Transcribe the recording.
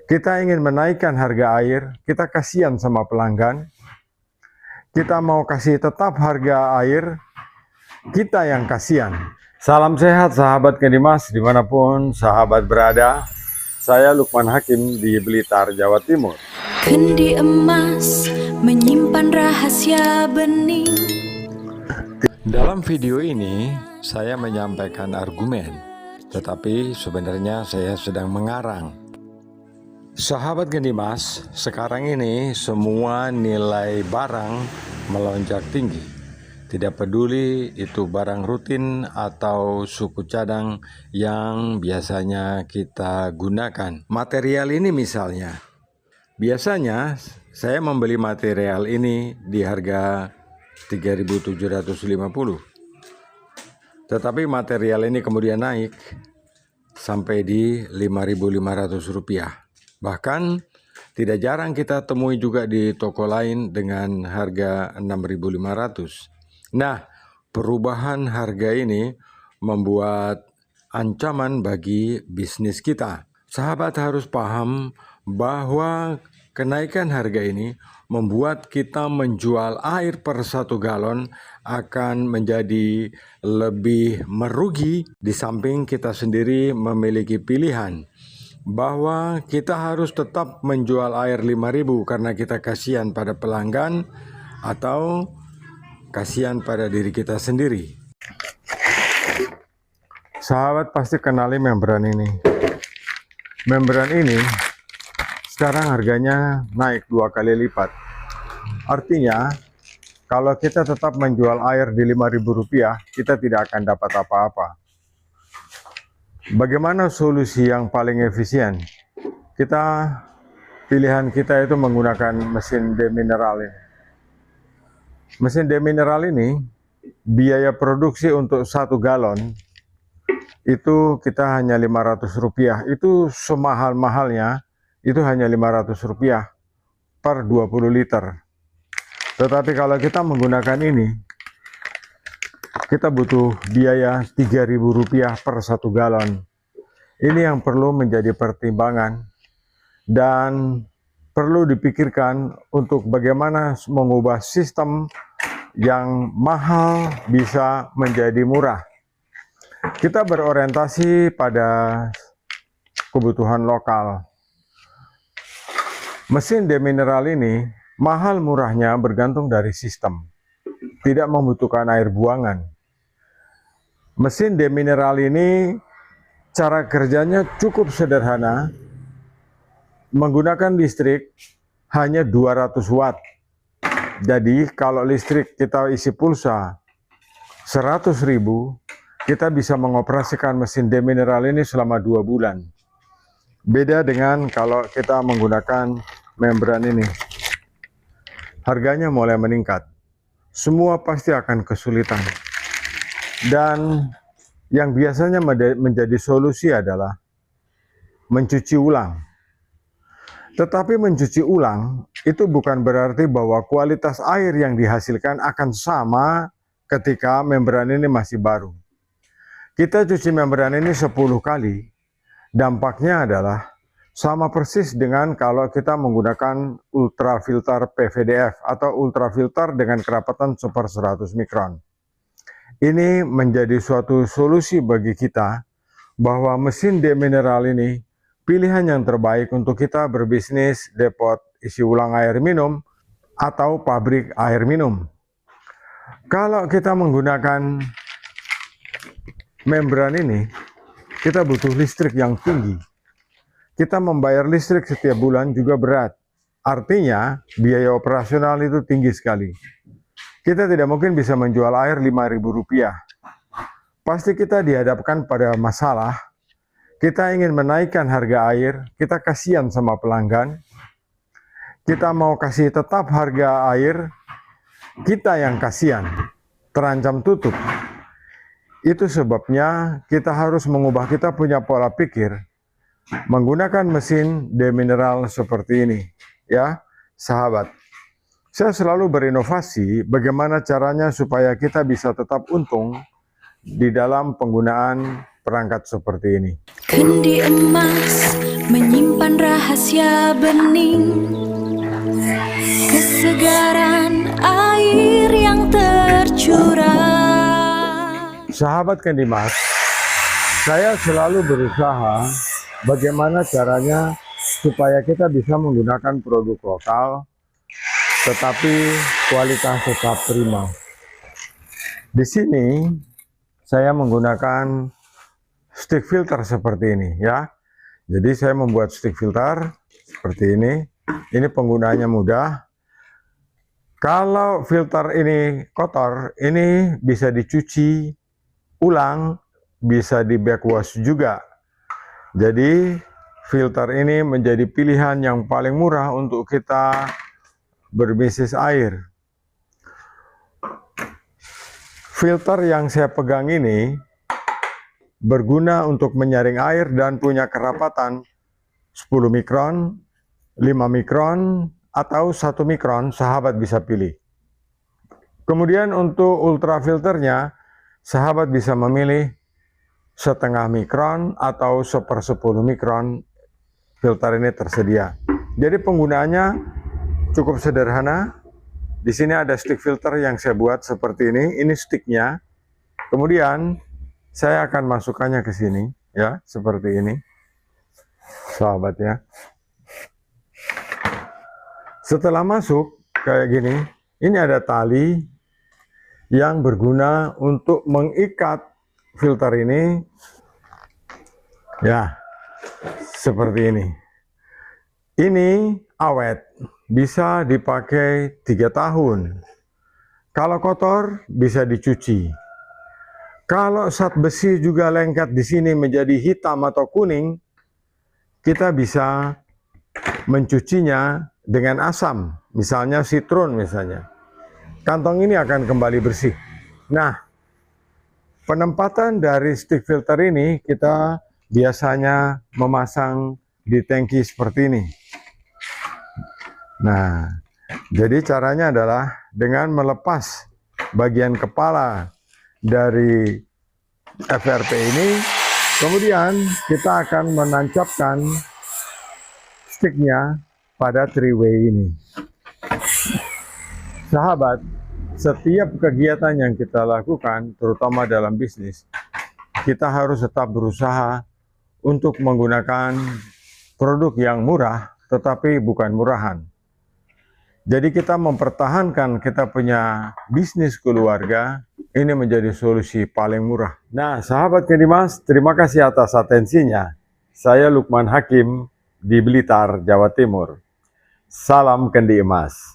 Kita ingin menaikkan harga air, kita kasihan sama pelanggan. Kita mau kasih tetap harga air, kita yang kasihan. Salam sehat sahabat Kedimas dimanapun sahabat berada. Saya Lukman Hakim di Blitar, Jawa Timur. Kendi emas menyimpan rahasia bening. Dalam video ini saya menyampaikan argumen, tetapi sebenarnya saya sedang mengarang. Sahabat Kedimas, sekarang ini semua nilai barang melonjak tinggi. Tidak peduli itu barang rutin atau suku cadang yang biasanya kita gunakan. Material ini misalnya, biasanya saya membeli material ini di harga 3.750. Tetapi material ini kemudian naik sampai di Rp5.500. Bahkan tidak jarang kita temui juga di toko lain dengan harga 6.500. Nah, perubahan harga ini membuat ancaman bagi bisnis kita. Sahabat harus paham bahwa kenaikan harga ini membuat kita menjual air per 1 galon akan menjadi lebih merugi, di samping kita sendiri memiliki pilihan bahwa kita harus tetap menjual air 5.000 karena kita kasihan pada pelanggan atau kasihan pada diri kita sendiri. Sahabat pasti kenali membran ini. Membran ini sekarang harganya naik 2 kali lipat. Artinya kalau kita tetap menjual air di Rp5.000, kita tidak akan dapat apa-apa. Bagaimana solusi yang paling efisien? Pilihan kita itu menggunakan mesin demineral ini. Mesin demineral ini, biaya produksi untuk 1 galon itu kita hanya Rp500. Itu semahal-mahalnya, itu hanya Rp500 per 20 liter. Tetapi kalau kita menggunakan ini, kita butuh biaya Rp3.000 per 1 galon. Ini yang perlu menjadi pertimbangan dan perlu dipikirkan untuk bagaimana mengubah sistem yang mahal bisa menjadi murah. Kita berorientasi pada kebutuhan lokal. Mesin demineral ini mahal murahnya bergantung dari sistem. Tidak membutuhkan air buangan. Mesin demineral ini cara kerjanya cukup sederhana, menggunakan listrik hanya 200 watt. Jadi kalau listrik kita isi pulsa 100.000, kita bisa mengoperasikan mesin demineral ini selama 2 bulan. Beda dengan kalau kita menggunakan membran ini. Harganya mulai meningkat. Semua pasti akan kesulitan. Dan yang biasanya menjadi solusi adalah mencuci ulang. Tetapi mencuci ulang itu bukan berarti bahwa kualitas air yang dihasilkan akan sama ketika membran ini masih baru. Kita cuci membran ini 10 kali, dampaknya adalah sama persis dengan kalau kita menggunakan ultrafilter PVDF atau ultrafilter dengan kerapatan super 100 mikron. Ini menjadi suatu solusi bagi kita bahwa mesin demineral ini pilihan yang terbaik untuk kita berbisnis depot isi ulang air minum atau pabrik air minum. Kalau kita menggunakan membran ini, kita butuh listrik yang tinggi. Kita membayar listrik setiap bulan juga berat. Artinya biaya operasional itu tinggi sekali. Kita tidak mungkin bisa menjual air Rp5.000. Pasti kita dihadapkan pada masalah. Kita ingin menaikkan harga air, kita kasihan sama pelanggan. Kita mau kasih tetap harga air, kita yang kasihan, terancam tutup. Itu sebabnya kita harus mengubah kita punya pola pikir menggunakan mesin demineral seperti ini. Ya, sahabat. Saya selalu berinovasi bagaimana caranya supaya kita bisa tetap untung di dalam penggunaan perangkat seperti ini. Kendi emas menyimpan rahasia bening, kesegaran air yang tercurah. Sahabat Kendi Emas, saya selalu berusaha bagaimana caranya supaya kita bisa menggunakan produk lokal tetapi kualitas tetap prima. Di sini saya menggunakan stick filter seperti ini ya. Jadi saya membuat stick filter seperti ini. Ini penggunaannya mudah. Kalau filter ini kotor, ini bisa dicuci ulang, bisa di backwash juga. Jadi filter ini menjadi pilihan yang paling murah untuk kita berbisnis air. Filter yang saya pegang ini berguna untuk menyaring air dan punya kerapatan 10 mikron, 5 mikron, atau 1 mikron, sahabat bisa pilih. Kemudian untuk ultrafilternya, sahabat bisa memilih setengah mikron atau 1/10 mikron. Filter ini tersedia. Jadi penggunaannya cukup sederhana. Di sini ada stick filter yang saya buat seperti ini. Ini sticknya. Kemudian saya akan masukkannya ke sini, ya, seperti ini, sahabat ya. Setelah masuk kayak gini, ini ada tali yang berguna untuk mengikat filter ini, ya, seperti ini. Ini awet, bisa dipakai 3 tahun. Kalau kotor bisa dicuci. Kalau zat besi juga lengket di sini menjadi hitam atau kuning, kita bisa mencucinya dengan asam, misalnya sitron misalnya. Kantong ini akan kembali bersih. Nah, penempatan dari stick filter ini kita biasanya memasang di tangki seperti ini. Nah, jadi caranya adalah dengan melepas bagian kepala dari FRP ini, kemudian kita akan menancapkan sticknya pada 3-way ini. Sahabat, setiap kegiatan yang kita lakukan, terutama dalam bisnis, kita harus tetap berusaha untuk menggunakan produk yang murah, tetapi bukan murahan. Jadi kita mempertahankan kita punya bisnis keluarga, ini menjadi solusi paling murah. Nah, sahabat Kendi Emas, terima kasih atas atensinya. Saya Lukman Hakim di Blitar, Jawa Timur. Salam Kendi Emas.